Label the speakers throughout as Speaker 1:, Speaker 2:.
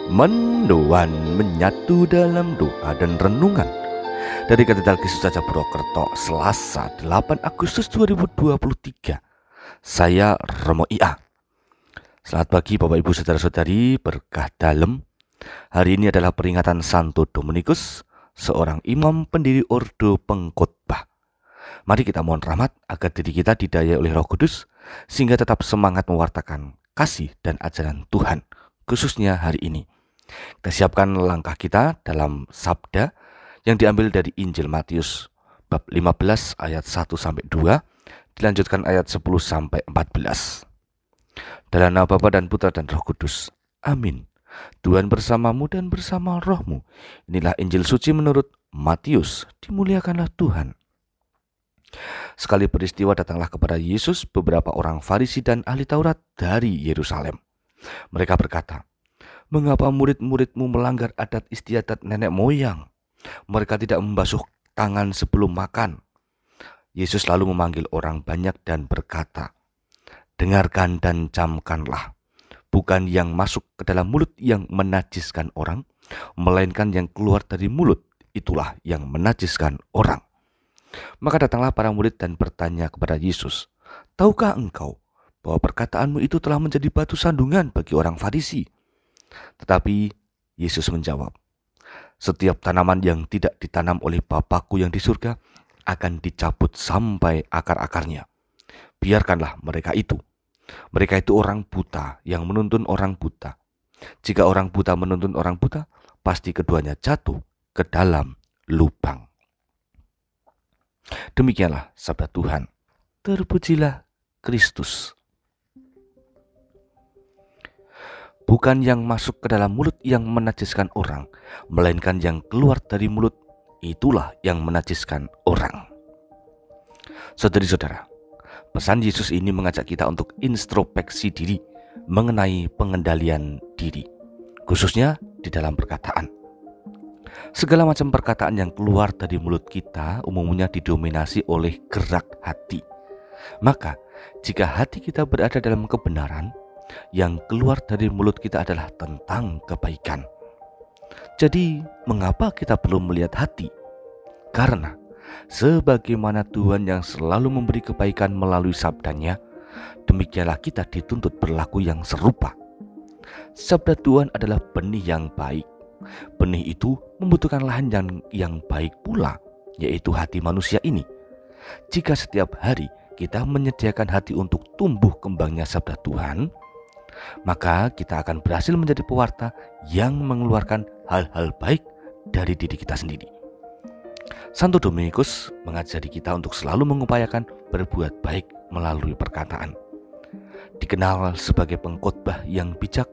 Speaker 1: Mendoan menyatu dalam doa dan renungan dari Katedral Kristus Saja Purwokerto, Selasa 8 Agustus 2023. Saya Romo IA. Selamat pagi Bapak Ibu Saudara-saudari, berkah dalam. Hari ini adalah peringatan Santo Dominikus, seorang imam pendiri Ordo Pengkhotbah. Mari kita mohon rahmat agar diri kita didayai oleh Roh Kudus sehingga tetap semangat mewartakan kasih dan ajaran Tuhan, khususnya hari ini. Kita siapkan langkah kita dalam sabda yang diambil dari Injil Matius bab 15 ayat 1-2, dilanjutkan ayat 10-14. Dalam nama Bapa dan Putra dan Roh Kudus. Amin. Tuhan bersamamu dan bersama rohmu. Inilah Injil suci menurut Matius. Dimuliakanlah Tuhan. Sekali peristiwa datanglah kepada Yesus beberapa orang Farisi dan ahli Taurat dari Yerusalem. Mereka berkata, "Mengapa murid-muridmu melanggar adat istiadat nenek moyang? Mereka tidak membasuh tangan sebelum makan." Yesus lalu memanggil orang banyak dan berkata, "Dengarkan dan camkanlah. Bukan yang masuk ke dalam mulut yang menajiskan orang, melainkan yang keluar dari mulut, itulah yang menajiskan orang." Maka datanglah para murid dan bertanya kepada Yesus, "Tahukah engkau bahwa perkataanmu itu telah menjadi batu sandungan bagi orang Farisi?" Tetapi Yesus menjawab, "Setiap tanaman yang tidak ditanam oleh Bapakku yang di surga akan dicabut sampai akar-akarnya. Biarkanlah mereka itu. Mereka itu orang buta yang menuntun orang buta. Jika orang buta menuntun orang buta, pasti keduanya jatuh ke dalam lubang." Demikianlah sabda Tuhan. Terpujilah Kristus. Bukan yang masuk ke dalam mulut yang menajiskan orang, melainkan yang keluar dari mulut, itulah yang menajiskan orang. Saudari-saudara, pesan Yesus ini mengajak kita untuk introspeksi diri mengenai pengendalian diri, khususnya di dalam perkataan. Segala macam perkataan yang keluar dari mulut kita umumnya didominasi oleh gerak hati. Maka, jika hati kita berada dalam kebenaran, yang keluar dari mulut kita adalah tentang kebaikan. Jadi, mengapa kita perlu melihat hati? Karena, sebagaimana Tuhan yang selalu memberi kebaikan melalui sabdanya, demikianlah kita dituntut berlaku yang serupa. Sabda Tuhan adalah benih yang baik. Benih itu membutuhkan lahan yang baik pula, yaitu hati manusia ini. Jika setiap hari kita menyediakan hati untuk tumbuh kembangnya sabda Tuhan, maka kita akan berhasil menjadi pewarta yang mengeluarkan hal-hal baik dari diri kita sendiri. Santo Dominikus mengajari kita untuk selalu mengupayakan berbuat baik melalui perkataan. Dikenal sebagai pengkhotbah yang bijak,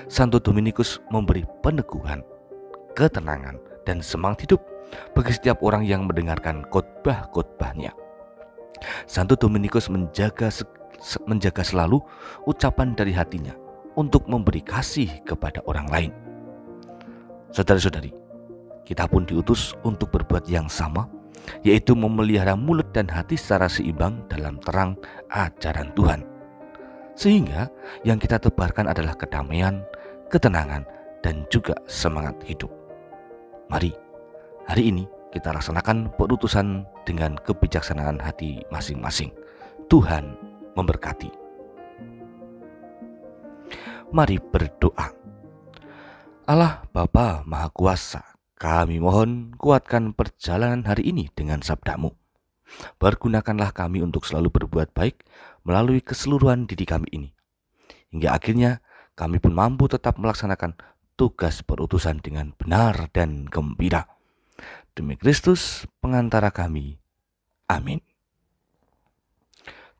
Speaker 1: Santo Dominikus memberi peneguhan, ketenangan, dan semangat hidup bagi setiap orang yang mendengarkan khotbah-khotbahnya. Santo Dominikus menjaga selalu ucapan dari hatinya untuk memberi kasih kepada orang lain. Saudara-saudari, kita pun diutus untuk berbuat yang sama, yaitu memelihara mulut dan hati secara seimbang dalam terang ajaran Tuhan. Sehingga yang kita tebarkan adalah kedamaian, ketenangan, dan juga semangat hidup. Mari, hari ini kita laksanakan perutusan dengan kebijaksanaan hati masing-masing. Tuhan memberkati. Mari berdoa. Allah Bapa Maha Kuasa, kami mohon kuatkan perjalanan hari ini dengan sabda-Mu. Pergunakanlah kami untuk selalu berbuat baik melalui keseluruhan diri kami ini, hingga akhirnya kami pun mampu tetap melaksanakan tugas perutusan dengan benar dan gembira. Demi Kristus pengantara kami. Amin.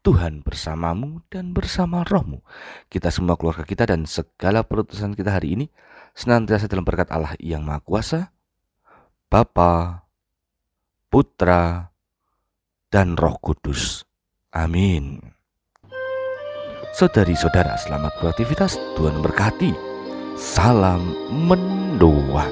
Speaker 1: Tuhan bersamamu dan bersama rohmu. Kita semua, keluarga kita, dan segala perutusan kita hari ini senantiasa dalam berkat Allah yang Maha Kuasa, Bapa, Putra, dan Roh Kudus. Amin. Saudari-saudara, selamat beraktivitas. Tuhan memberkati. Salam mendoa.